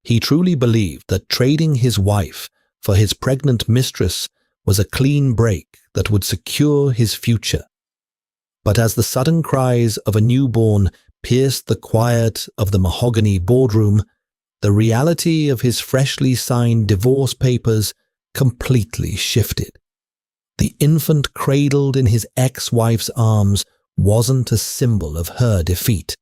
He truly believed that trading his wife for his pregnant mistress was a clean break that would secure his future. But as the sudden cries of a newborn pierced the quiet of the mahogany boardroom, the reality of his freshly signed divorce papers completely shifted. The infant cradled in his ex-wife's arms wasn't a symbol of her defeat.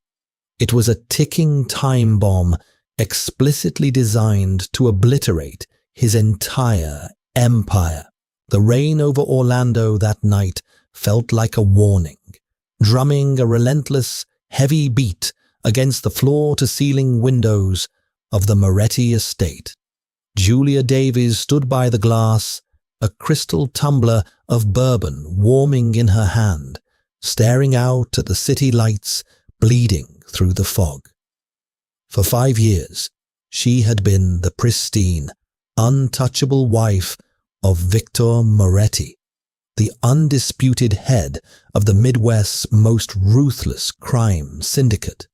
It was a ticking time bomb explicitly designed to obliterate his entire empire. The rain over Orlando that night felt like a warning, drumming a relentless, heavy beat against the floor-to-ceiling windows of the Moretti estate. Julia Davies stood by the glass, a crystal tumbler of bourbon warming in her hand, staring out at the city lights bleeding through the fog. For 5 years, she had been the pristine, untouchable wife of Victor Moretti, the undisputed head of the Midwest's most ruthless crime syndicate.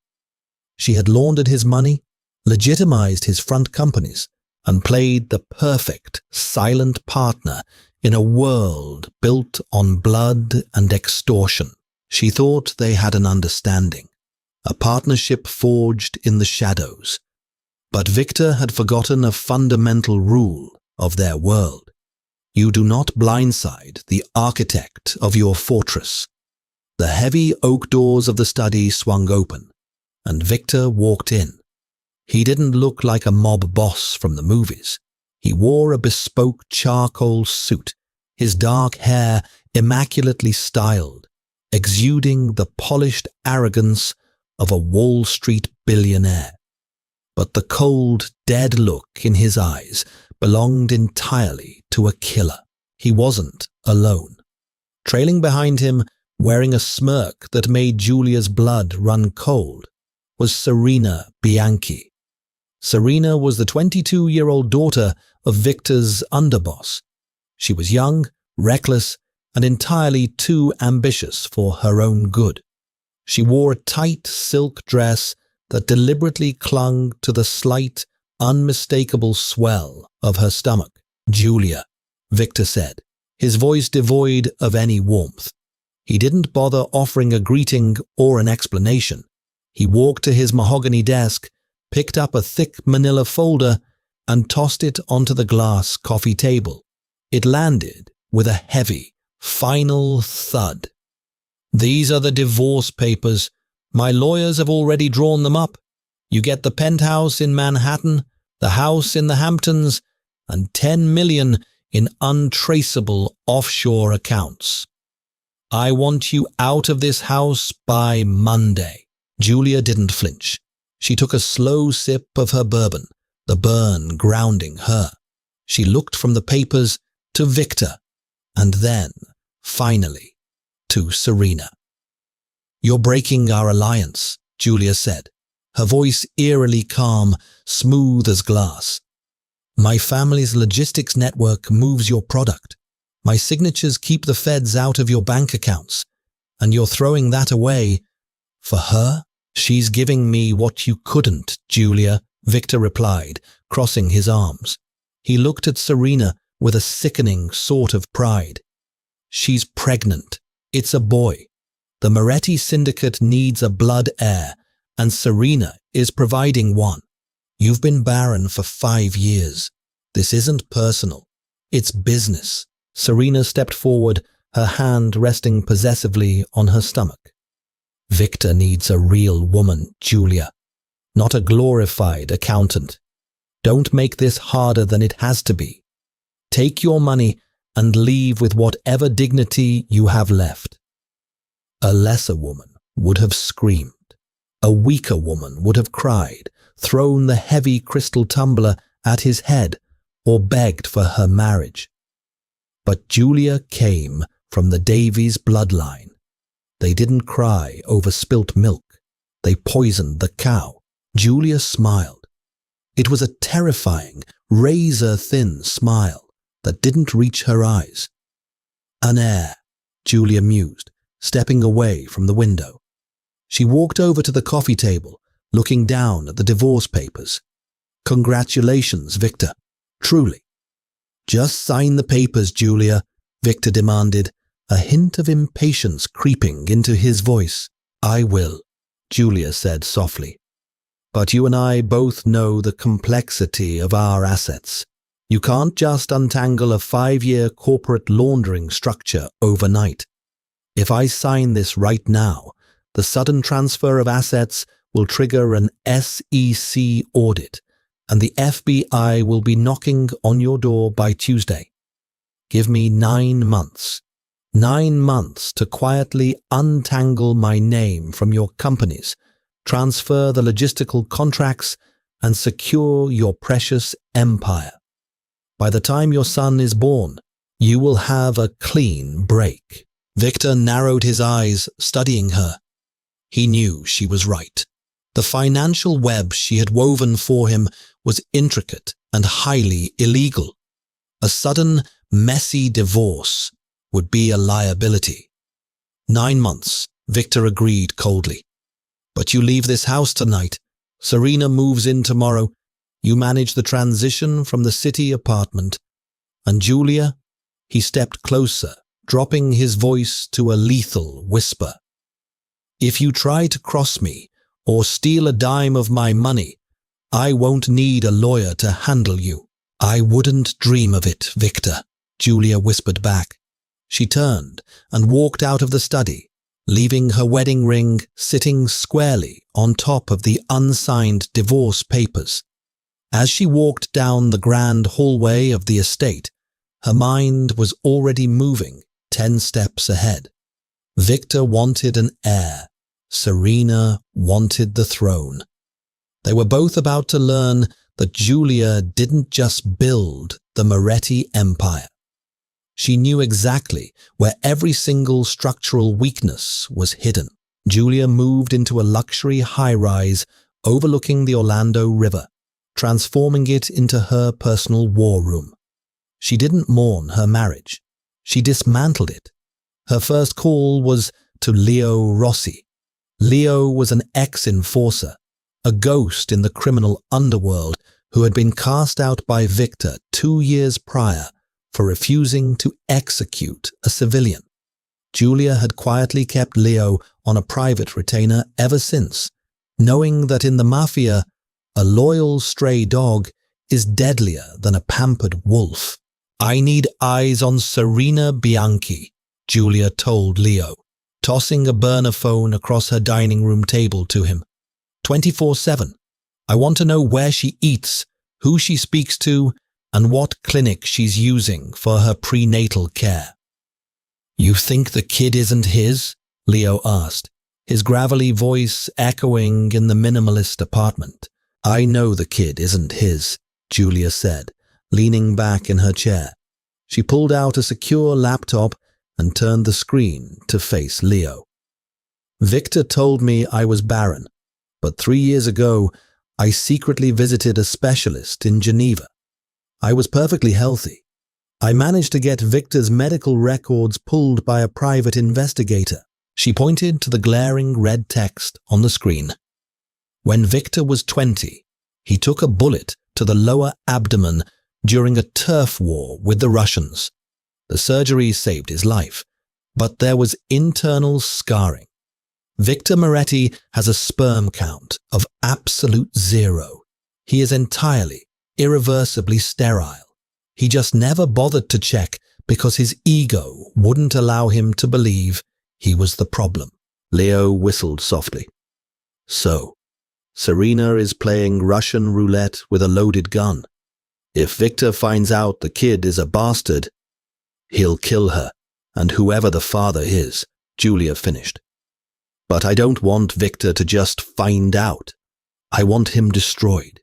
She had laundered his money, legitimized his front companies, and played the perfect silent partner in a world built on blood and extortion. She thought they had an understanding, a partnership forged in the shadows. But Victor had forgotten a fundamental rule of their world. You do not blindside the architect of your fortress. The heavy oak doors of the study swung open, and Victor walked in. He didn't look like a mob boss from the movies. He wore a bespoke charcoal suit, his dark hair immaculately styled, exuding the polished arrogance of a Wall Street billionaire. But the cold, dead look in his eyes belonged entirely to a killer. He wasn't alone. Trailing behind him, wearing a smirk that made Julia's blood run cold, was Serena Bianchi. Serena was the 22-year-old daughter of Victor's underboss. She was young, reckless, and entirely too ambitious for her own good. She wore a tight silk dress that deliberately clung to the slight, unmistakable swell of her stomach. "Julia," Victor said, his voice devoid of any warmth. He didn't bother offering a greeting or an explanation. He walked to his mahogany desk, picked up a thick manila folder, and tossed it onto the glass coffee table. It landed with a heavy, final thud. "These are the divorce papers. My lawyers have already drawn them up. You get the penthouse in Manhattan, the house in the Hamptons, and 10 million in untraceable offshore accounts. I want you out of this house by Monday." Julia didn't flinch. She took a slow sip of her bourbon, the burn grounding her. She looked from the papers to Victor, and then, finally, to Serena. "You're breaking our alliance," Julia said, her voice eerily calm, smooth as glass. "My family's logistics network moves your product. My signatures keep the feds out of your bank accounts, and you're throwing that away for her?" "She's giving me what you couldn't, Julia," Victor replied, crossing his arms. He looked at Serena with a sickening sort of pride. "She's pregnant. It's a boy. The Moretti syndicate needs a blood heir, and Serena is providing one. You've been barren for 5 years. This isn't personal. It's business." Serena stepped forward, her hand resting possessively on her stomach. "Victor needs a real woman, Julia, not a glorified accountant. Don't make this harder than it has to be. Take your money and leave with whatever dignity you have left." A lesser woman would have screamed. A weaker woman would have cried, thrown the heavy crystal tumbler at his head, or begged for her marriage. But Julia came from the Davies bloodline. They didn't cry over spilt milk. They poisoned the cow. Julia smiled. It was a terrifying, razor-thin smile that didn't reach her eyes. "An heir," Julia mused, stepping away from the window. She walked over to the coffee table, looking down at the divorce papers. Congratulations, Victor. Truly. Just sign the papers, Julia, Victor demanded, a hint of impatience creeping into his voice. I will, Julia said softly. But you and I both know the complexity of our assets. You can't just untangle a 5-year corporate laundering structure overnight. If I sign this right now, the sudden transfer of assets will trigger an SEC audit, and the FBI will be knocking on your door by Tuesday. Give me 9 months. 9 months to quietly untangle my name from your companies, transfer the logistical contracts, and secure your precious empire. By the time your son is born, you will have a clean break. Victor narrowed his eyes, studying her. He knew she was right. The financial web she had woven for him was intricate and highly illegal. A sudden, messy divorce would be a liability. 9 months, Victor agreed coldly. But you leave this house tonight. Serena moves in tomorrow. You manage the transition from the city apartment. And Julia, he stepped closer, dropping his voice to a lethal whisper. If you try to cross me or steal a dime of my money, I won't need a lawyer to handle you. I wouldn't dream of it, Victor, Julia whispered back. She turned and walked out of the study, leaving her wedding ring sitting squarely on top of the unsigned divorce papers. As she walked down the grand hallway of the estate, her mind was already moving 10 steps ahead. Victor wanted an heir. Serena wanted the throne. They were both about to learn that Julia didn't just build the Moretti empire. She knew exactly where every single structural weakness was hidden. Julia moved into a luxury high-rise overlooking the Orlando River, transforming it into her personal war room. She didn't mourn her marriage. She dismantled it. Her first call was to Leo Rossi. Leo was an ex-enforcer, a ghost in the criminal underworld who had been cast out by Victor 2 years prior for refusing to execute a civilian. Julia had quietly kept Leo on a private retainer ever since, knowing that in the Mafia, a loyal stray dog is deadlier than a pampered wolf. I need eyes on Serena Bianchi, Julia told Leo, tossing a burner phone across her dining room table to him. 24/7. I want to know where she eats, who she speaks to, and what clinic she's using for her prenatal care. You think the kid isn't his? Leo asked, his gravelly voice echoing in the minimalist apartment. I know the kid isn't his, Julia said, leaning back in her chair. She pulled out a secure laptop and turned the screen to face Leo. Victor told me I was barren, but 3 years ago, I secretly visited a specialist in Geneva. I was perfectly healthy. I managed to get Victor's medical records pulled by a private investigator. She pointed to the glaring red text on the screen. When Victor was 20, he took a bullet to the lower abdomen during a turf war with the Russians. The surgery saved his life, but there was internal scarring. Victor Moretti has a sperm count of absolute 0. He is entirely, irreversibly sterile. He just never bothered to check because his ego wouldn't allow him to believe he was the problem. Leo whistled softly. So, Serena is playing Russian roulette with a loaded gun. If Victor finds out the kid is a bastard, he'll kill her, and whoever the father is, Julia finished. But I don't want Victor to just find out. I want him destroyed.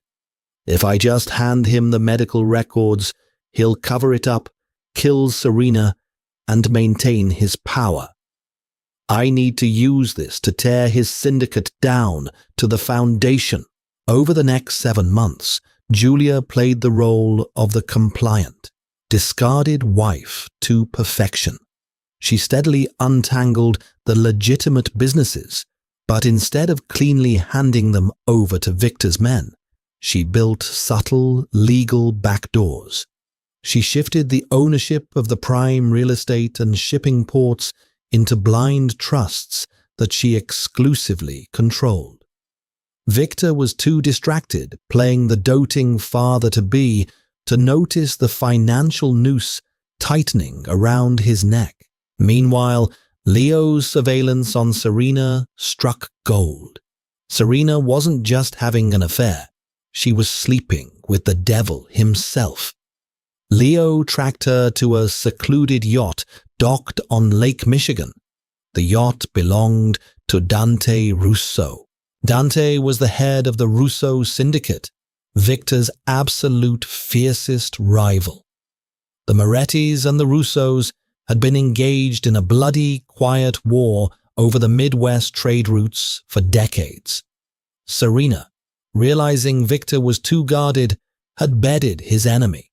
If I just hand him the medical records, he'll cover it up, kill Serena, and maintain his power. I need to use this to tear his syndicate down to the foundation. Over the next 7 months, Julia played the role of the compliant, discarded wife to perfection. She steadily untangled the legitimate businesses, but instead of cleanly handing them over to Victor's men, she built subtle, legal backdoors. She shifted the ownership of the prime real estate and shipping ports into blind trusts that she exclusively controlled. Victor was too distracted, playing the doting father-to-be, to notice the financial noose tightening around his neck. Meanwhile, Leo's surveillance on Serena struck gold. Serena wasn't just having an affair. She was sleeping with the devil himself. Leo tracked her to a secluded yacht docked on Lake Michigan. The yacht belonged to Dante Russo. Dante was the head of the Russo syndicate, Victor's absolute fiercest rival. The Morettis and the Russos had been engaged in a bloody, quiet war over the Midwest trade routes for decades. Serena, realizing Victor was too guarded, had bedded his enemy,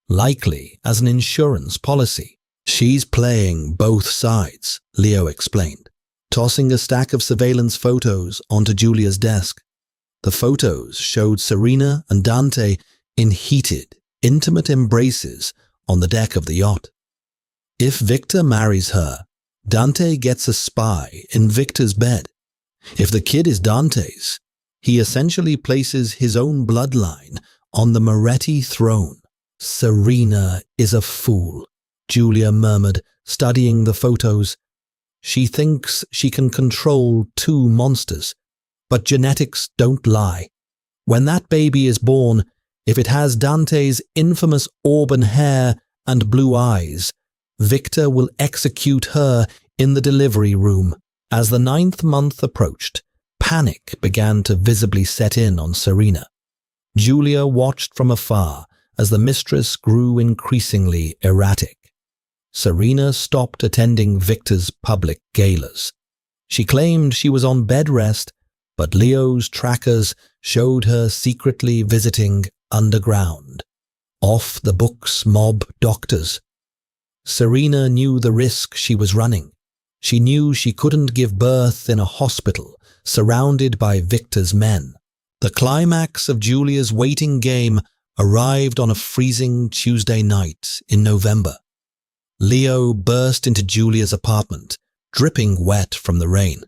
likely as an insurance policy. "She's playing both sides," Leo explained, tossing a stack of surveillance photos onto Julia's desk. The photos showed Serena and Dante in heated, intimate embraces on the deck of the yacht. If Victor marries her, Dante gets a spy in Victor's bed. If the kid is Dante's, he essentially places his own bloodline on the Moretti throne. "Serena is a fool," Julia murmured, studying the photos. "She thinks she can control two monsters, but genetics don't lie. When that baby is born, if it has Dante's infamous auburn hair and blue eyes, Victor will execute her in the delivery room." As the 9th month approached, panic began to visibly set in on Serena. Julia watched from afar as the mistress grew increasingly erratic. Serena stopped attending Victor's public galas. She claimed she was on bed rest, but Leo's trackers showed her secretly visiting underground, off-the-books mob doctors. Serena knew the risk she was running. She knew she couldn't give birth in a hospital surrounded by Victor's men. The climax of Julia's waiting game arrived on a freezing Tuesday night in November. Leo burst into Julia's apartment, dripping wet from the rain.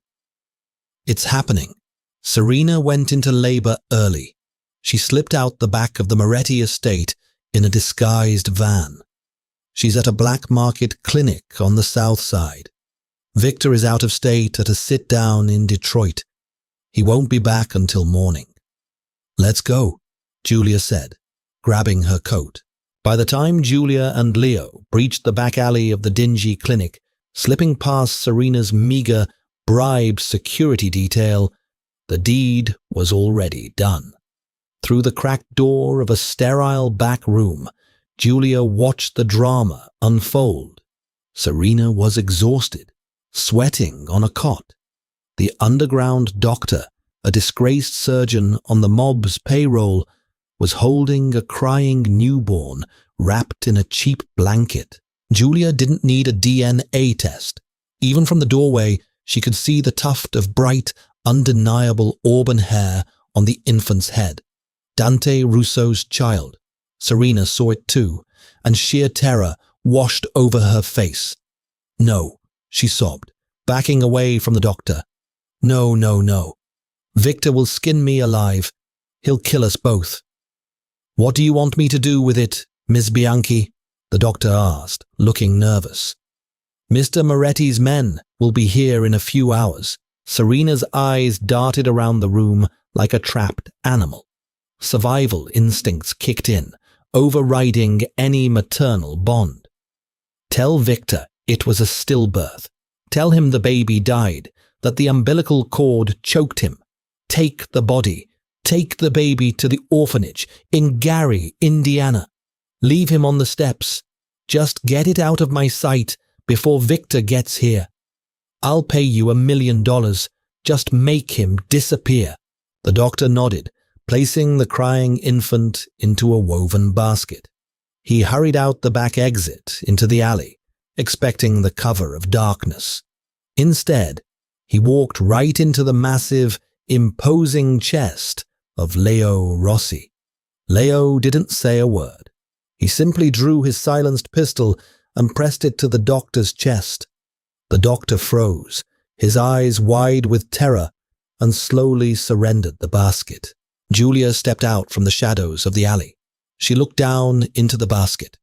"It's happening." Serena went into labor early. She slipped out the back of the Moretti estate in a disguised van. She's at a black market clinic on the south side. Victor is out of state at a sit-down in Detroit. He won't be back until morning. "Let's go," Julia said, grabbing her coat. By the time Julia and Leo breached the back alley of the dingy clinic, slipping past Serena's meager, bribed security detail, the deed was already done. Through the cracked door of a sterile back room, Julia watched the drama unfold. Serena was exhausted, sweating on a cot. The underground doctor, a disgraced surgeon on the mob's payroll, was holding a crying newborn wrapped in a cheap blanket. Julia didn't need a DNA test. Even from the doorway, she could see the tuft of bright, undeniable auburn hair on the infant's head. Dante Russo's child. Serena saw it too, and sheer terror washed over her face. "No," she sobbed, backing away from the doctor. "No, no, no. Victor will skin me alive. He'll kill us both." "What do you want me to do with it, Miss Bianchi?" the doctor asked, looking nervous. "Mr. Moretti's men will be here in a few hours." Serena's eyes darted around the room like a trapped animal. Survival instincts kicked in, overriding any maternal bond. "Tell Victor it was a stillbirth. Tell him the baby died, that the umbilical cord choked him. Take the body. Take the baby to the orphanage in Gary, Indiana. Leave him on the steps. Just get it out of my sight before Victor gets here. I'll pay you $1 million. Just make him disappear." The doctor nodded, placing the crying infant into a woven basket. He hurried out the back exit into the alley, expecting the cover of darkness. Instead, he walked right into the massive, imposing chest of Leo Rossi. Leo didn't say a word. He simply drew his silenced pistol and pressed it to the doctor's chest. The doctor froze, his eyes wide with terror, and slowly surrendered the basket. Julia stepped out from the shadows of the alley. She looked down into the basket.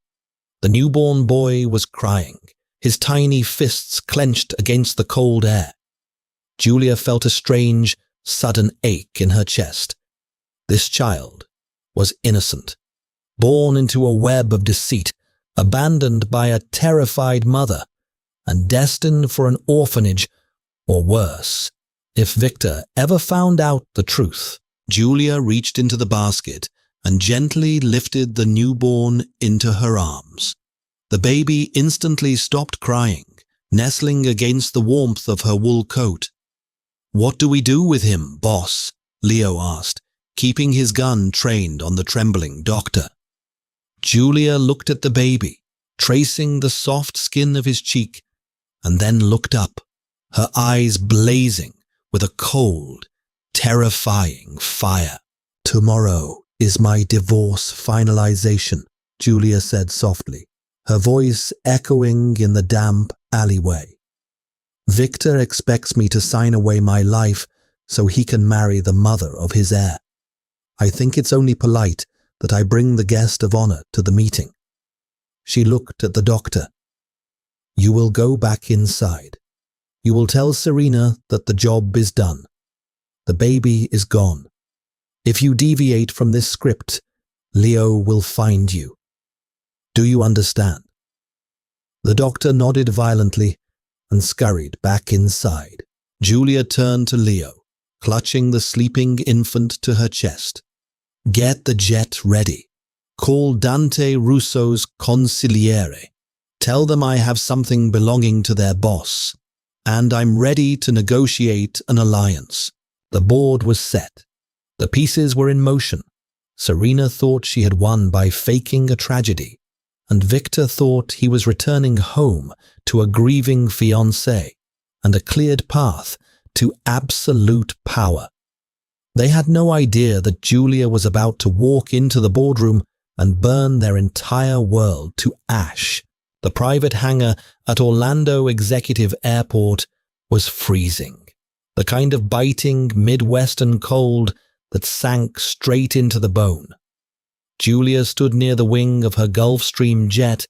The newborn boy was crying, his tiny fists clenched against the cold air. Julia felt a strange, sudden ache in her chest. This child was innocent, born into a web of deceit, abandoned by a terrified mother, and destined for an orphanage, or worse, if Victor ever found out the truth. Julia reached into the basket and gently lifted the newborn into her arms. The baby instantly stopped crying, nestling against the warmth of her wool coat. "What do we do with him, boss?" Leo asked, keeping his gun trained on the trembling doctor. Julia looked at the baby, tracing the soft skin of his cheek, and then looked up, her eyes blazing with a cold, terrifying fire. "Tomorrow is my divorce finalization," Julia said softly, her voice echoing in the damp alleyway. "Victor expects me to sign away my life so he can marry the mother of his heir. I think it's only polite that I bring the guest of honor to the meeting." She looked at the doctor. "You will go back inside. You will tell Serena that the job is done. The baby is gone. If you deviate from this script, Leo will find you. Do you understand?" The doctor nodded violently and scurried back inside. Julia turned to Leo, clutching the sleeping infant to her chest. "Get the jet ready. Call Dante Russo's consigliere. Tell them I have something belonging to their boss, and I'm ready to negotiate an alliance." The board was set. The pieces were in motion. Serena thought she had won by faking a tragedy, and Victor thought he was returning home to a grieving fiancée and a cleared path to absolute power. They had no idea that Julia was about to walk into the boardroom and burn their entire world to ash. The private hangar at Orlando Executive Airport was freezing, the kind of biting Midwestern cold that sank straight into the bone. Julia stood near the wing of her Gulfstream jet,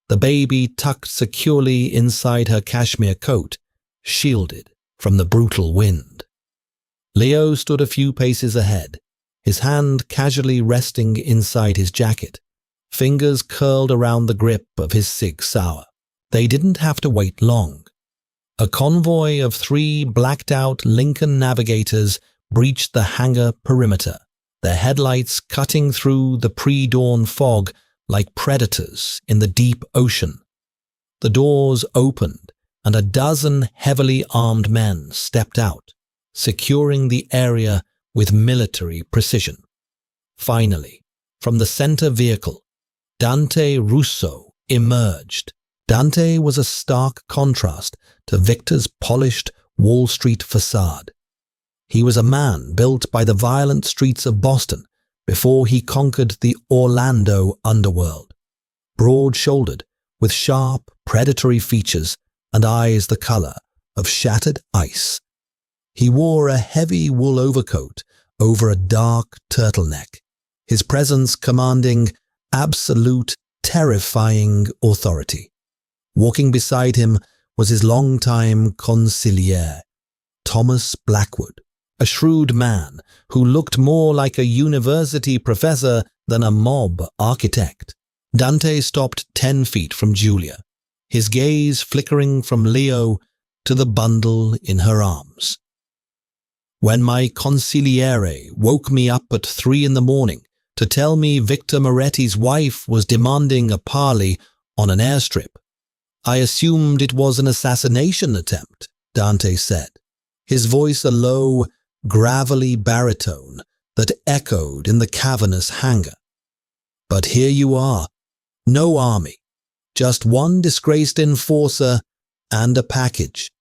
the baby tucked securely inside her cashmere coat, shielded from the brutal wind. Leo stood a few paces ahead, his hand casually resting inside his jacket, fingers curled around the grip of his Sig Sauer. They didn't have to wait long. A convoy of 3 blacked-out Lincoln Navigators breached the hangar perimeter, their headlights cutting through the pre-dawn fog like predators in the deep ocean. The doors opened, and a dozen heavily armed men stepped out, securing the area with military precision. Finally, from the center vehicle, Dante Russo emerged. Dante was a stark contrast to Victor's polished Wall Street facade. He was a man built by the violent streets of Boston before he conquered the Orlando underworld. Broad-shouldered, with sharp, predatory features and eyes the color of shattered ice. He wore a heavy wool overcoat over a dark turtleneck, his presence commanding absolute, terrifying authority. Walking beside him was his longtime consigliere, Thomas Blackwood, a shrewd man who looked more like a university professor than a mob architect. Dante stopped 10 feet from Julia, his gaze flickering from Leo to the bundle in her arms. "When my consigliere woke me up at 3 in the morning to tell me Victor Moretti's wife was demanding a parley on an airstrip, I assumed it was an assassination attempt," Dante said, his voice a low, gravelly baritone that echoed in the cavernous hangar. "But here you are, no army, just one disgraced enforcer and a package.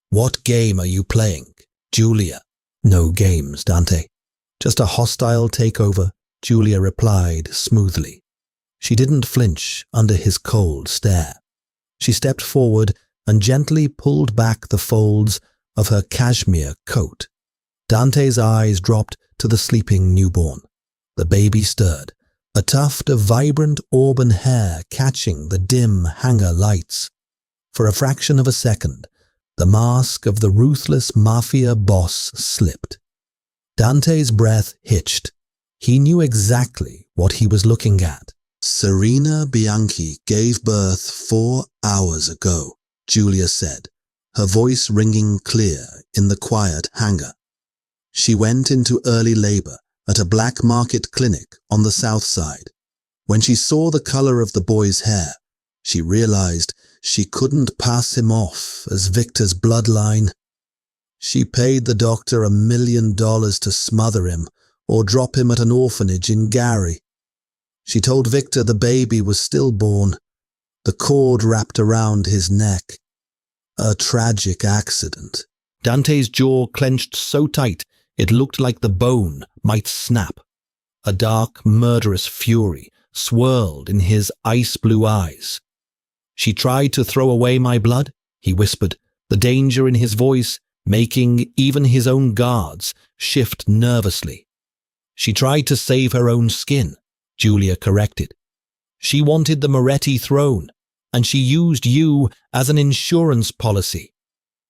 What game are you playing, Julia?" "No games, Dante. Just a hostile takeover, Julia replied smoothly. She didn't flinch under his cold stare. She stepped forward and gently pulled back the folds of her cashmere coat. Dante's eyes dropped to the sleeping newborn. The baby stirred, a tuft of vibrant auburn hair catching the dim hangar lights. For a fraction of a second, the mask of the ruthless Mafia boss slipped. Dante's breath hitched. He knew exactly what he was looking at. "Serena Bianchi gave birth 4 hours ago," Julia said, her voice ringing clear in the quiet hangar. She went into early labor at a black market clinic on the south side. When she saw the color of the boy's hair, she realized she couldn't pass him off as Victor's bloodline. She paid the doctor $1 million to smother him or drop him at an orphanage in Gary. She told Victor the baby was stillborn, the cord wrapped around his neck. A tragic accident. Dante's jaw clenched so tight it looked like the bone might snap. A dark, murderous fury swirled in his ice-blue eyes. "She tried to throw away my blood," he whispered, the danger in his voice making even his own guards shift nervously. "She tried to save her own skin," Julia corrected. "She wanted the Moretti throne, and she used you as an insurance policy.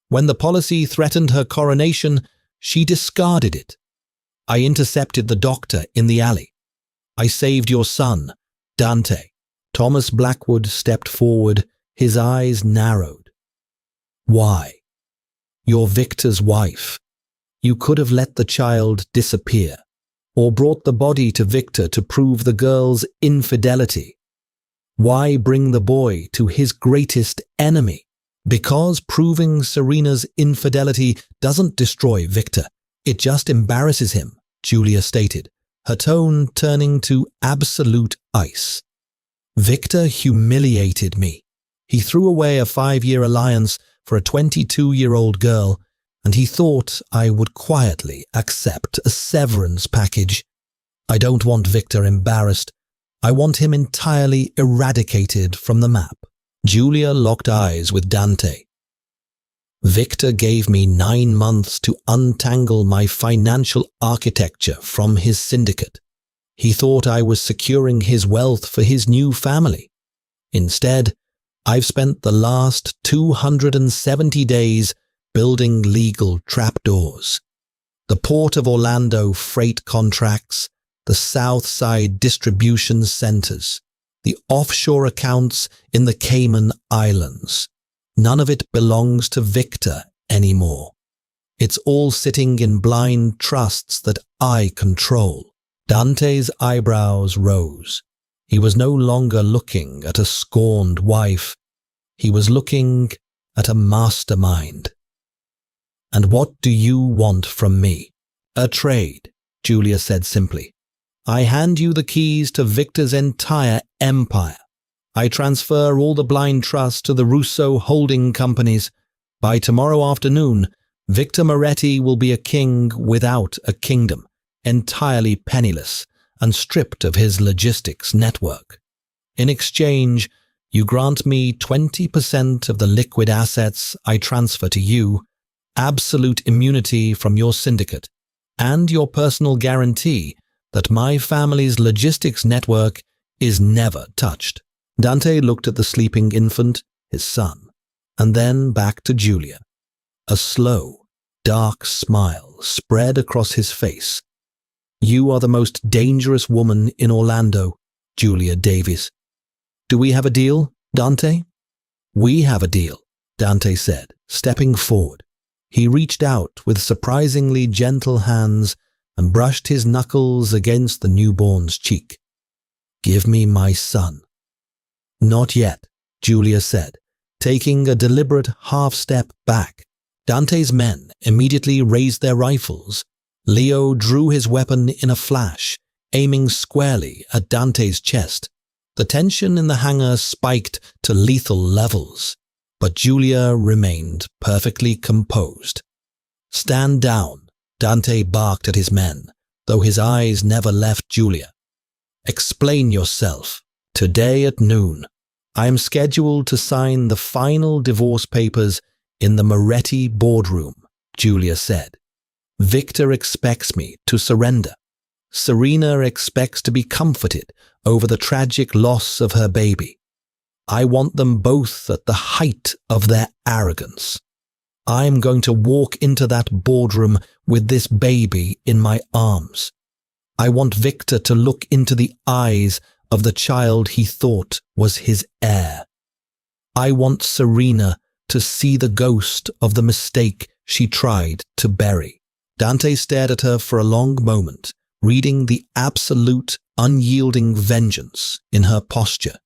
When the policy threatened her coronation, she discarded it. I intercepted the doctor in the alley. I saved your son, Dante." Thomas Blackwood stepped forward, his eyes narrowed. "Why? You're Victor's wife. You could have let the child disappear, or brought the body to Victor to prove the girl's infidelity. Why bring the boy to his greatest enemy? Because proving Serena's infidelity doesn't destroy Victor, it just embarrasses him," Julia stated, her tone turning to absolute ice. "Victor humiliated me. He threw away a 5-year alliance for a 22-year-old girl, and he thought I would quietly accept a severance package. I don't want Victor embarrassed. I want him entirely eradicated from the map." Julia locked eyes with Dante. "Victor gave me 9 months to untangle my financial architecture from his syndicate. He thought I was securing his wealth for his new family. Instead, I've spent the last 270 days building legal trapdoors. The Port of Orlando freight contracts, the South Side distribution centers, the offshore accounts in the Cayman Islands. None of it belongs to Victor anymore. It's all sitting in blind trusts that I control." Dante's eyebrows rose. He was no longer looking at a scorned wife. He was looking at a mastermind. "And what do you want from me?" "A trade," Julia said simply. "I hand you the keys to Victor's entire empire. I transfer all the blind trusts to the Russo holding companies. By tomorrow afternoon, Victor Moretti will be a king without a kingdom, entirely penniless and stripped of his logistics network. In exchange, you grant me 20% of the liquid assets I transfer to you, absolute immunity from your syndicate, and your personal guarantee that my family's logistics network is never touched." Dante looked at the sleeping infant, his son, and then back to Julia. A slow, dark smile spread across his face. "You are the most dangerous woman in Orlando, Julia Davies. Do we have a deal, Dante?" "We have a deal," Dante said, stepping forward. He reached out with surprisingly gentle hands and brushed his knuckles against the newborn's cheek. "Give me my son." "Not yet," Julia said, taking a deliberate half-step back. Dante's men immediately raised their rifles. Leo drew his weapon in a flash, aiming squarely at Dante's chest. The tension in the hangar spiked to lethal levels, but Julia remained perfectly composed. "Stand down," Dante barked at his men, though his eyes never left Julia. "Explain yourself. Today at noon, I am scheduled to sign the final divorce papers in the Moretti boardroom," Julia said. "Victor expects me to surrender. Serena expects to be comforted over the tragic loss of her baby. I want them both at the height of their arrogance. I'm going to walk into that boardroom with this baby in my arms. I want Victor to look into the eyes of the child he thought was his heir. I want Serena to see the ghost of the mistake she tried to bury." Dante stared at her for a long moment, reading the absolute, unyielding vengeance in her posture.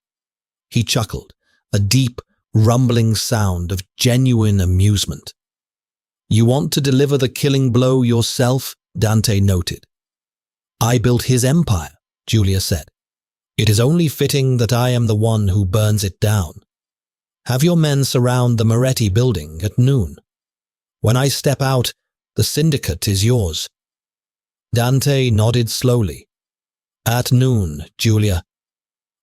He chuckled, a deep, rumbling sound of genuine amusement. "You want to deliver the killing blow yourself?" Dante noted. "I built his empire," Julia said. "It is only fitting that I am the one who burns it down. Have your men surround the Moretti building at noon. When I step out, the syndicate is yours." Dante nodded slowly. "At noon, Julia.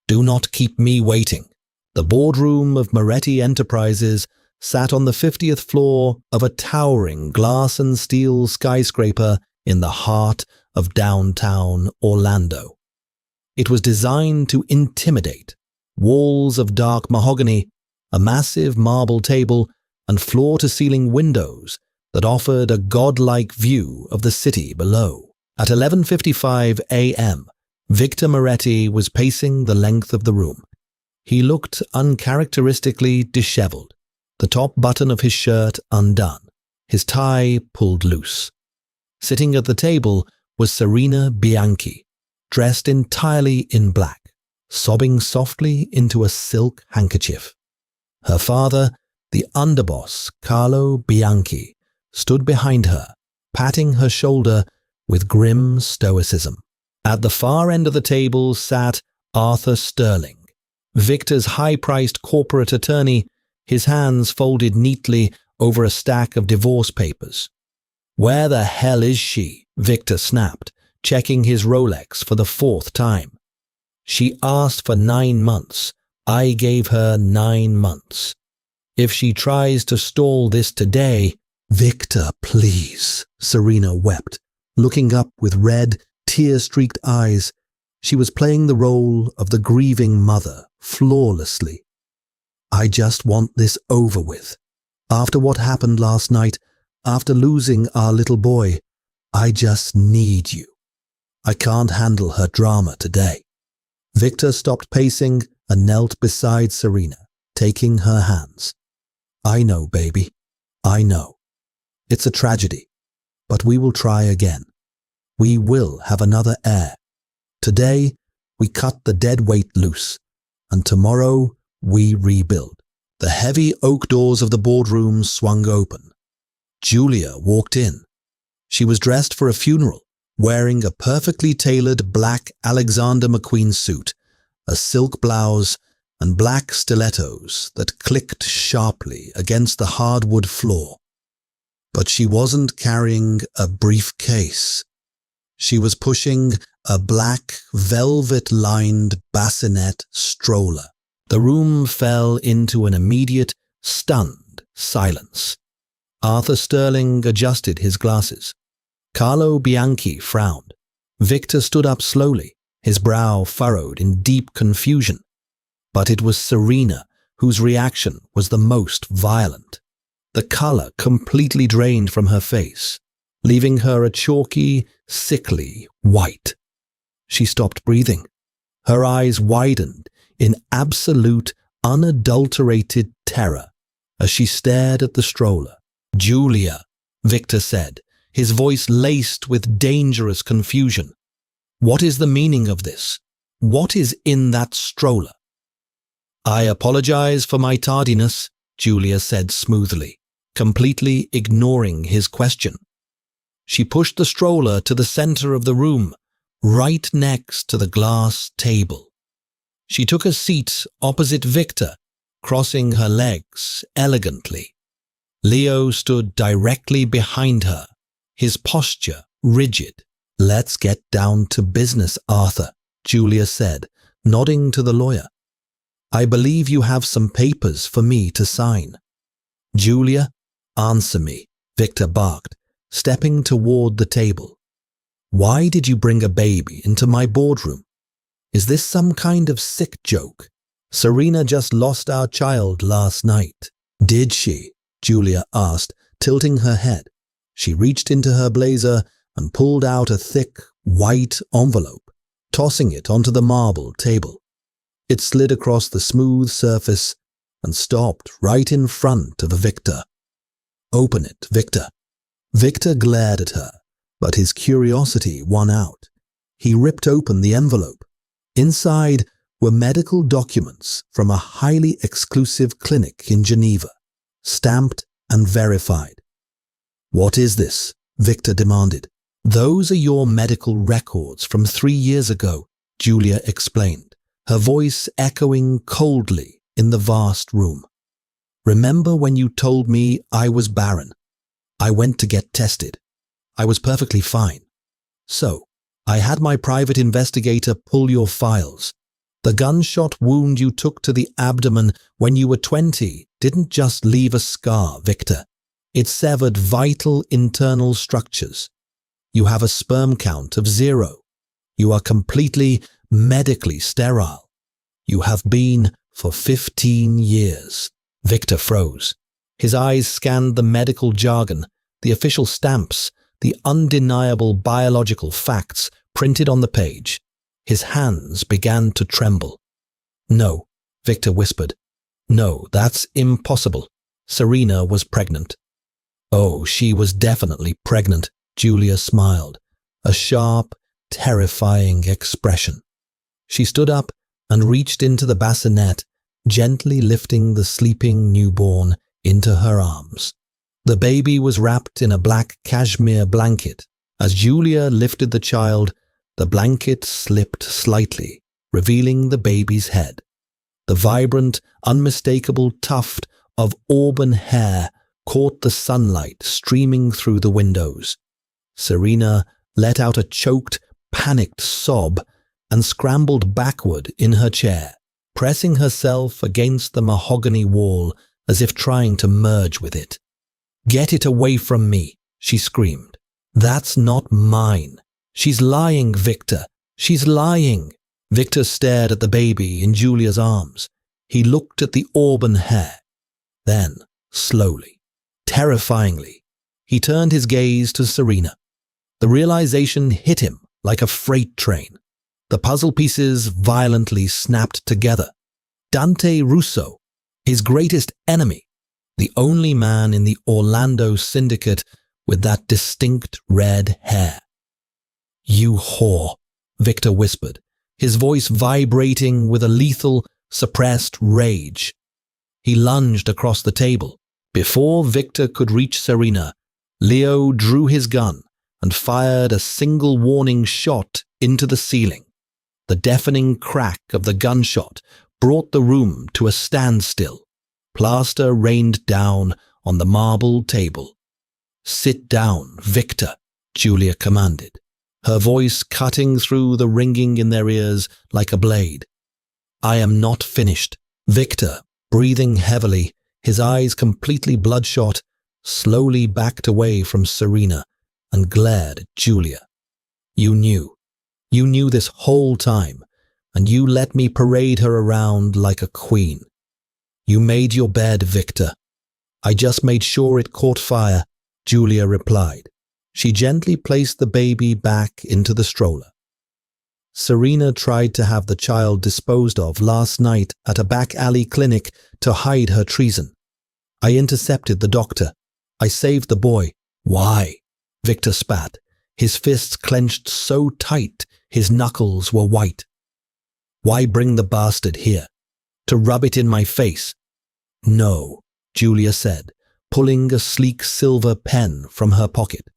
Do not keep me waiting." The boardroom of Moretti Enterprises sat on the 50th floor of a towering glass and steel skyscraper in the heart of downtown Orlando. It was designed to intimidate. Walls of dark mahogany, a massive marble table, and floor-to-ceiling windows that offered a godlike view of the city below. At 11:55 a.m., Victor Moretti was pacing the length of the room. He looked uncharacteristically disheveled, the top button of his shirt undone, his tie pulled loose. Sitting at the table was Serena Bianchi, dressed entirely in black, sobbing softly into a silk handkerchief. Her father, the underboss Carlo Bianchi, stood behind her, patting her shoulder with grim stoicism. At the far end of the table sat Arthur Sterling, Victor's high-priced corporate attorney, his hands folded neatly over a stack of divorce papers. "Where the hell is she?" Victor snapped, checking his Rolex for the 4th time. "She asked for 9 months. I gave her 9 months. If she tries to stall this today—" "Victor, please," Serena wept, looking up with red, tear-streaked eyes. She was playing the role of the grieving mother flawlessly. "I just want this over with. After what happened last night, after losing our little boy, I just need you. I can't handle her drama today." Victor stopped pacing and knelt beside Serena, taking her hands. "I know, baby. I know. It's a tragedy, but we will try again. We will have another heir. Today, we cut the dead weight loose, and tomorrow we rebuild." The heavy oak doors of the boardroom swung open. Julia walked in. She was dressed for a funeral, wearing a perfectly tailored black Alexander McQueen suit, a silk blouse, and black stilettos that clicked sharply against the hardwood floor. But she wasn't carrying a briefcase. She was pushing a black, velvet-lined bassinet stroller. The room fell into an immediate, stunned silence. Arthur Sterling adjusted his glasses. Carlo Bianchi frowned. Victor stood up slowly, his brow furrowed in deep confusion. But it was Serena whose reaction was the most violent. The color completely drained from her face, leaving her a chalky, sickly white. She stopped breathing. Her eyes widened in absolute, unadulterated terror as she stared at the stroller. "Julia," Victor said, his voice laced with dangerous confusion. "What is the meaning of this? What is in that stroller?" "I apologize for my tardiness," Julia said smoothly, completely ignoring his question. She pushed the stroller to the center of the room, right next to the glass table. She took a seat opposite Victor, crossing her legs elegantly. Leo stood directly behind her, his posture rigid, Let's get down to business, Arthur, Julia said, nodding to the lawyer. I believe you have some papers for me to sign. Julia, answer me, Victor barked, stepping toward the table. Why did you bring a baby into my boardroom? Is this some kind of sick joke? Serena just lost our child last night. Did she? Julia asked, tilting her head. She reached into her blazer and pulled out a thick, white envelope, tossing it onto the marble table. It slid across the smooth surface and stopped right in front of Victor. Open it, Victor. Victor glared at her, but his curiosity won out. He ripped open the envelope. Inside were medical documents from a highly exclusive clinic in Geneva, stamped and verified. What is this? Victor demanded. Those are your medical records from 3 years ago, Julia explained, her voice echoing coldly in the vast room. Remember when you told me I was barren? I went to get tested. I was perfectly fine. So, I had my private investigator pull your files. The gunshot wound you took to the abdomen when you were 20 didn't just leave a scar, Victor. It severed vital internal structures. You have a sperm count of 0. You are completely medically sterile. You have been for 15 years. Victor froze. His eyes scanned the medical jargon, the official stamps, the undeniable biological facts printed on the page. His hands began to tremble. No, Victor whispered. No, that's impossible. Serena was pregnant. Oh, she was definitely pregnant, Julia smiled, a sharp, terrifying expression. She stood up and reached into the bassinet, gently lifting the sleeping newborn into her arms. The baby was wrapped in a black cashmere blanket. As Julia lifted the child, the blanket slipped slightly, revealing the baby's head. The vibrant, unmistakable tuft of auburn hair caught the sunlight streaming through the windows. Serena let out a choked, panicked sob and scrambled backward in her chair, pressing herself against the mahogany wall as if trying to merge with it. Get it away from me, she screamed. That's not mine. She's lying, Victor. She's lying. Victor stared at the baby in Julia's arms. He looked at the auburn hair. Then, slowly, terrifyingly, he turned his gaze to Serena. The realization hit him like a freight train. The puzzle pieces violently snapped together. Dante Russo, his greatest enemy, the only man in the Orlando syndicate with that distinct red hair. You whore, Victor whispered, his voice vibrating with a lethal, suppressed rage. He lunged across the table. Before Victor could reach Serena, Leo drew his gun and fired a single warning shot into the ceiling. The deafening crack of the gunshot brought the room to a standstill. Plaster rained down on the marble table. Sit down, Victor, Julia commanded, her voice cutting through the ringing in their ears like a blade. I am not finished. Victor, breathing heavily, his eyes completely bloodshot, slowly backed away from Serena and glared at Julia. You knew this whole time, and you let me parade her around like a queen. You made your bed, Victor. I just made sure it caught fire, Julia replied. She gently placed the baby back into the stroller. Serena tried to have the child disposed of last night at a back alley clinic to hide her treason. I intercepted the doctor. I saved the boy. Why? Victor spat, his fists clenched so tight his knuckles were white. Why bring the bastard here? To rub it in my face? No, Julia said, pulling a sleek silver pen from her pocket.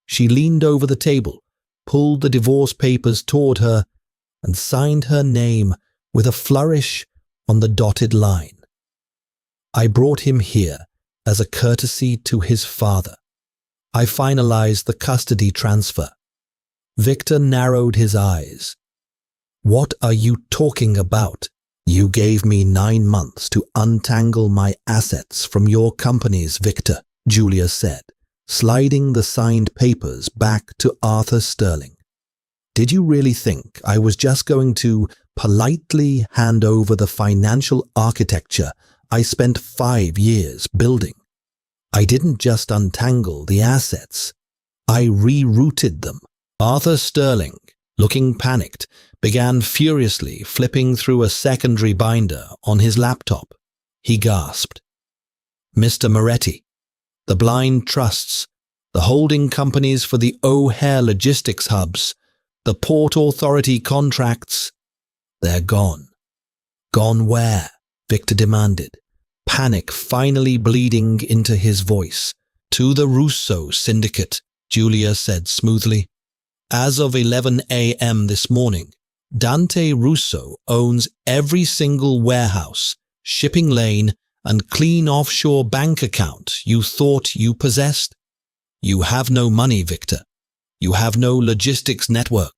She leaned over the table, pulled the divorce papers toward her, and signed her name with a flourish on the dotted line. I brought him here as a courtesy to his father. I finalized the custody transfer. Victor narrowed his eyes. "What are you talking about? You gave me 9 months to untangle my assets from your companies, Victor," Julia said, sliding the signed papers back to Arthur Sterling. "Did you really think I was just going to politely hand over the financial architecture I spent 5 years building? I didn't just untangle the assets. I rerouted them." Arthur Sterling, looking panicked, began furiously flipping through a secondary binder on his laptop. He gasped. "Mr. Moretti, the blind trusts, the holding companies for the heir logistics hubs, the Port Authority contracts, they're gone." "Gone where?" Victor demanded, panic finally bleeding into his voice. "To the Russo Syndicate," Julia said smoothly. "As of 11 a.m. this morning, Dante Russo owns every single warehouse, shipping lane, and clean offshore bank account you thought you possessed. You have no money, Victor. You have no logistics network.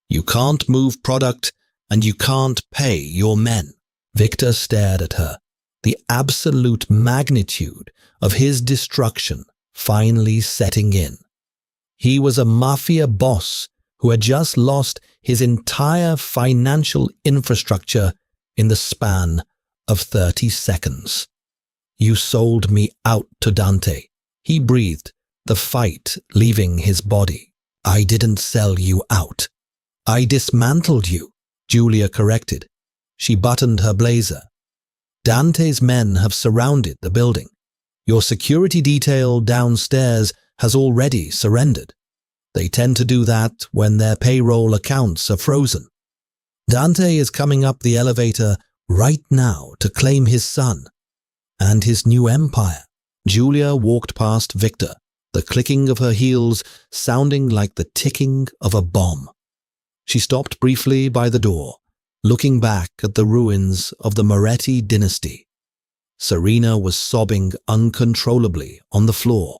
You can't move product, and you can't pay your men." Victor stared at her, the absolute magnitude of his destruction finally setting in. He was a Mafia boss who had just lost his entire financial infrastructure in the span of 30 seconds. "You sold me out to Dante," he breathed, the fight leaving his body. "I didn't sell you out. I dismantled you," Julia corrected. She buttoned her blazer. "Dante's men have surrounded the building. Your security detail downstairs has already surrendered. They tend to do that when their payroll accounts are frozen. Dante is coming up the elevator right now to claim his son and his new empire." Julia walked past Victor, the clicking of her heels sounding like the ticking of a bomb. She stopped briefly by the door, looking back at the ruins of the Moretti dynasty. Serena was sobbing uncontrollably on the floor,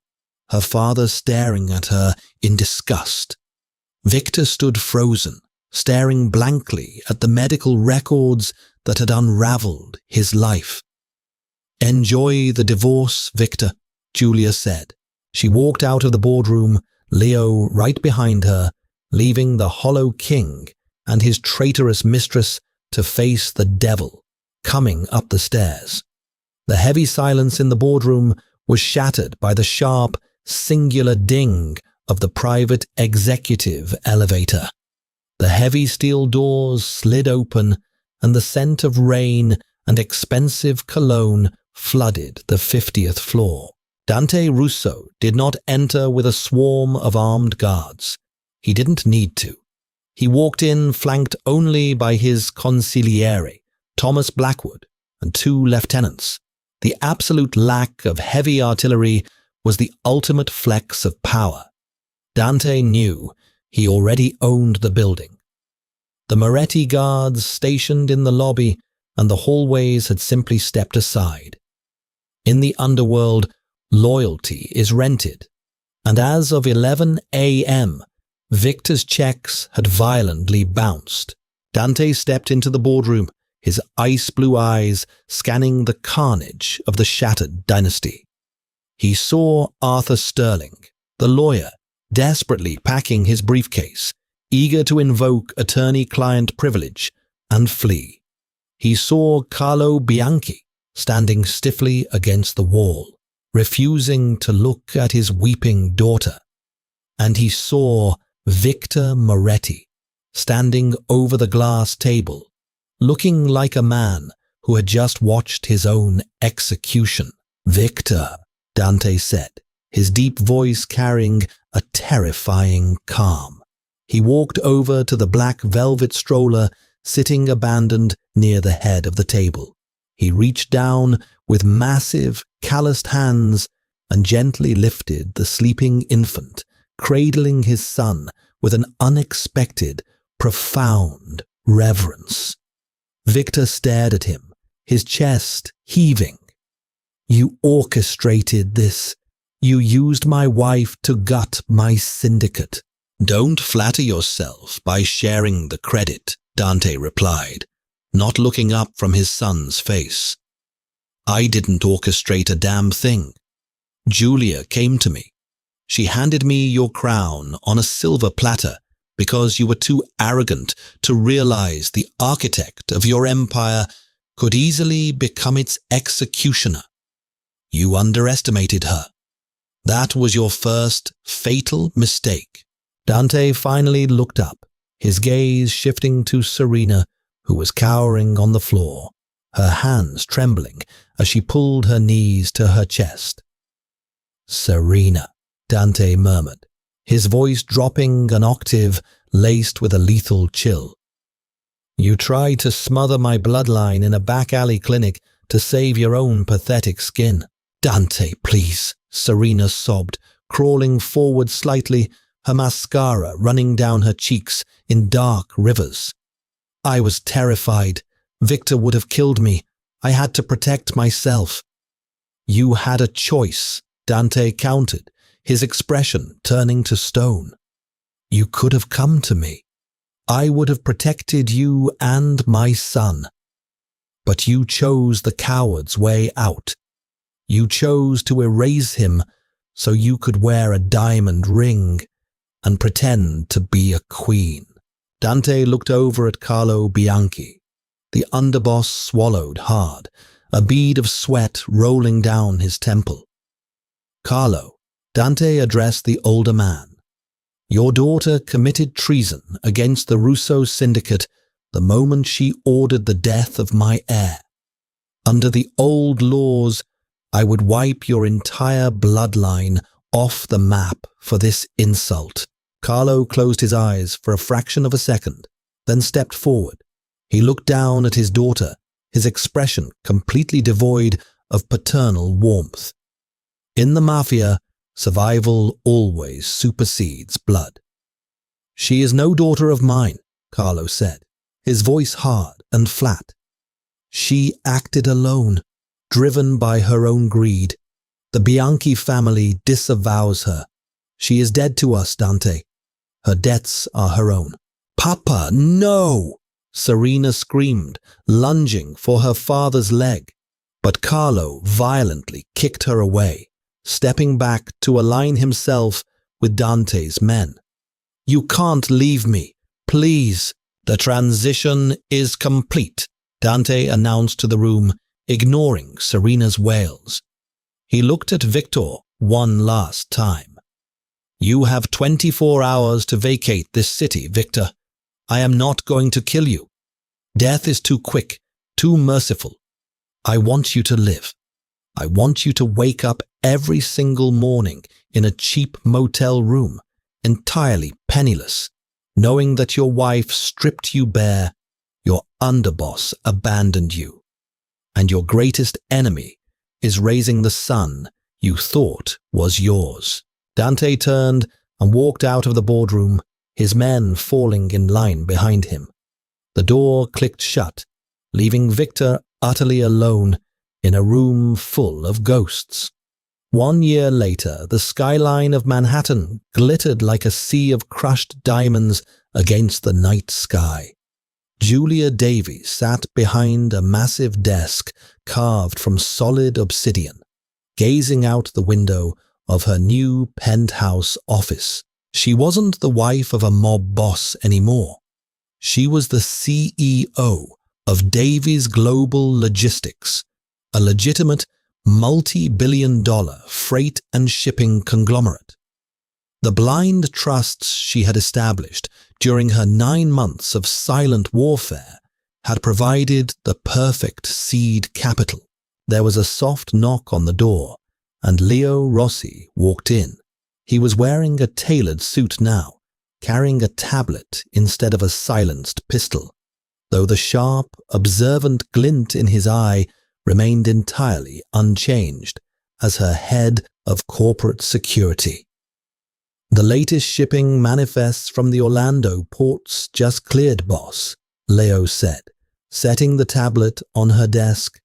her father staring at her in disgust. Victor stood frozen, staring blankly at the medical records that had unraveled his life. "Enjoy the divorce, Victor," Julia said. She walked out of the boardroom, Leo right behind her, leaving the Hollow King and his traitorous mistress to face the devil coming up the stairs. The heavy silence in the boardroom was shattered by the sharp, singular ding of the private executive elevator. The heavy steel doors slid open, and the scent of rain and expensive cologne flooded the 50th floor. Dante Russo did not enter with a swarm of armed guards. He didn't need to. He walked in flanked only by his consigliere, Thomas Blackwood, and 2 lieutenants. The absolute lack of heavy artillery was the ultimate flex of power. Dante knew he already owned the building. The Moretti guards stationed in the lobby and the hallways had simply stepped aside. In the underworld, loyalty is rented, and as of 11 a.m., Victor's checks had violently bounced. Dante stepped into the boardroom, his ice-blue eyes scanning the carnage of the shattered dynasty. He saw Arthur Sterling, the lawyer, desperately packing his briefcase, eager to invoke attorney-client privilege and flee. He saw Carlo Bianchi standing stiffly against the wall, refusing to look at his weeping daughter. And he saw Victor Moretti standing over the glass table, looking like a man who had just watched his own execution. "Victor," Dante said, his deep voice carrying a terrifying calm. He walked over to the black velvet stroller sitting abandoned near the head of the table. He reached down with massive, calloused hands and gently lifted the sleeping infant, cradling his son with an unexpected, profound reverence. Victor stared at him, his chest heaving. "You orchestrated this. You used my wife to gut my syndicate. Don't flatter yourself by sharing the credit, Dante replied, not looking up from his son's face. I didn't orchestrate a damn thing. Julia came to me. She handed me your crown on a silver platter because you were too arrogant to realize the architect of your empire could easily become its executioner. You underestimated her. That was your first fatal mistake. Dante finally looked up, his gaze shifting to Serena, who was cowering on the floor, her hands trembling as she pulled her knees to her chest. Serena, Dante murmured, his voice dropping an octave laced with a lethal chill. You tried to smother my bloodline in a back alley clinic to save your own pathetic skin. Dante, please, Serena sobbed, crawling forward slightly, her mascara running down her cheeks in dark rivers. I was terrified. Victor would have killed me. I had to protect myself. You had a choice, Dante countered, his expression turning to stone. You could have come to me. I would have protected you and my son. But you chose the coward's way out. You chose to erase him so you could wear a diamond ring and pretend to be a queen. Dante looked over at Carlo Bianchi. The underboss swallowed hard, a bead of sweat rolling down his temple. Carlo, Dante addressed the older man. Your daughter committed treason against the Russo syndicate the moment she ordered the death of my heir. Under the old laws, I would wipe your entire bloodline off the map for this insult. Carlo closed his eyes for a fraction of a second, then stepped forward. He looked down at his daughter, his expression completely devoid of paternal warmth. In the Mafia, survival always supersedes blood. She is no daughter of mine, Carlo said, his voice hard and flat. She acted alone, driven by her own greed. The Bianchi family disavows her. She is dead to us, Dante. Her debts are her own. Papa, no! Serena screamed, lunging for her father's leg. But Carlo violently kicked her away, stepping back to align himself with Dante's men. You can't leave me, please. The transition is complete, Dante announced to the room, ignoring Serena's wails. He looked at Victor one last time. You have 24 hours to vacate this city, Victor. I am not going to kill you. Death is too quick, too merciful. I want you to live. I want you to wake up every single morning in a cheap motel room, entirely penniless, knowing that your wife stripped you bare, your underboss abandoned you, and your greatest enemy is raising the son you thought was yours. Dante turned and walked out of the boardroom, his men falling in line behind him. The door clicked shut, leaving Victor utterly alone in a room full of ghosts. 1 year later, the skyline of Manhattan glittered like a sea of crushed diamonds against the night sky. Julia Davies sat behind a massive desk carved from solid obsidian, gazing out the window of her new penthouse office. She wasn't the wife of a mob boss anymore. She was the CEO of Davies Global Logistics, a legitimate multi-billion-dollar freight and shipping conglomerate. The blind trusts she had established during her 9 months of silent warfare had provided the perfect seed capital. There was a soft knock on the door, and Leo Rossi walked in. He was wearing a tailored suit now, carrying a tablet instead of a silenced pistol, though the sharp, observant glint in his eye remained entirely unchanged as her head of corporate security. The latest shipping manifests from the Orlando ports just cleared, boss, Leo said, setting the tablet on her desk.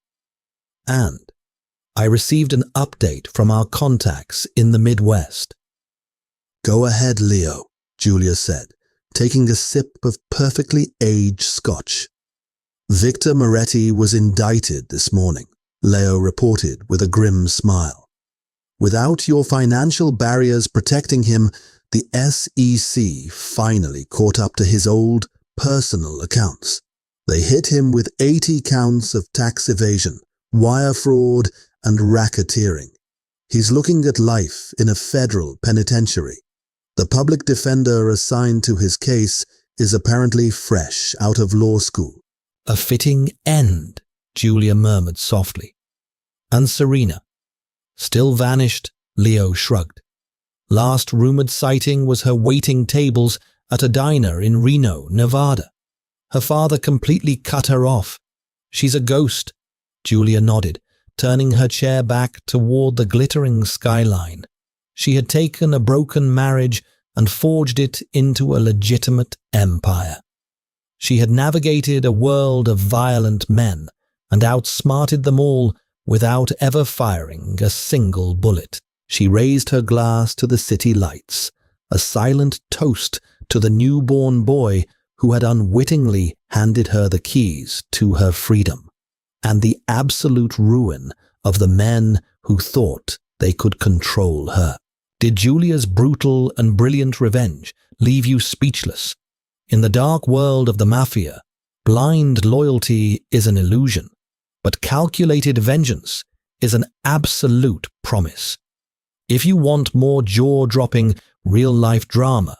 And I received an update from our contacts in the Midwest. Go ahead, Leo, Julia said, taking a sip of perfectly aged scotch. Victor Moretti was indicted this morning, Leo reported with a grim smile. Without your financial barriers protecting him, the SEC finally caught up to his old personal accounts. They hit him with 80 counts of tax evasion, wire fraud, and racketeering. He's looking at life in a federal penitentiary. The public defender assigned to his case is apparently fresh out of law school. A fitting end, Julia murmured softly. And Serena? Still vanished, Leo shrugged. Last rumored sighting was her waiting tables at a diner in Reno, Nevada. Her father completely cut her off. She's a ghost, Julia nodded, turning her chair back toward the glittering skyline. She had taken a broken marriage and forged it into a legitimate empire. She had navigated a world of violent men and outsmarted them all without ever firing a single bullet. She raised her glass to the city lights, a silent toast to the newborn boy who had unwittingly handed her the keys to her freedom, and the absolute ruin of the men who thought they could control her. Did Julia's brutal and brilliant revenge leave you speechless? In the dark world of the Mafia, blind loyalty is an illusion, but calculated vengeance is an absolute promise. If you want more jaw-dropping, real-life drama,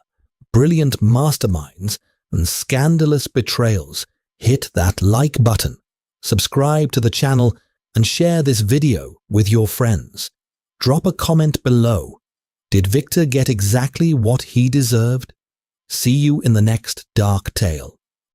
brilliant masterminds, and scandalous betrayals, hit that like button, subscribe to the channel, and share this video with your friends. Drop a comment below. Did Victor get exactly what he deserved? See you in the next dark tale.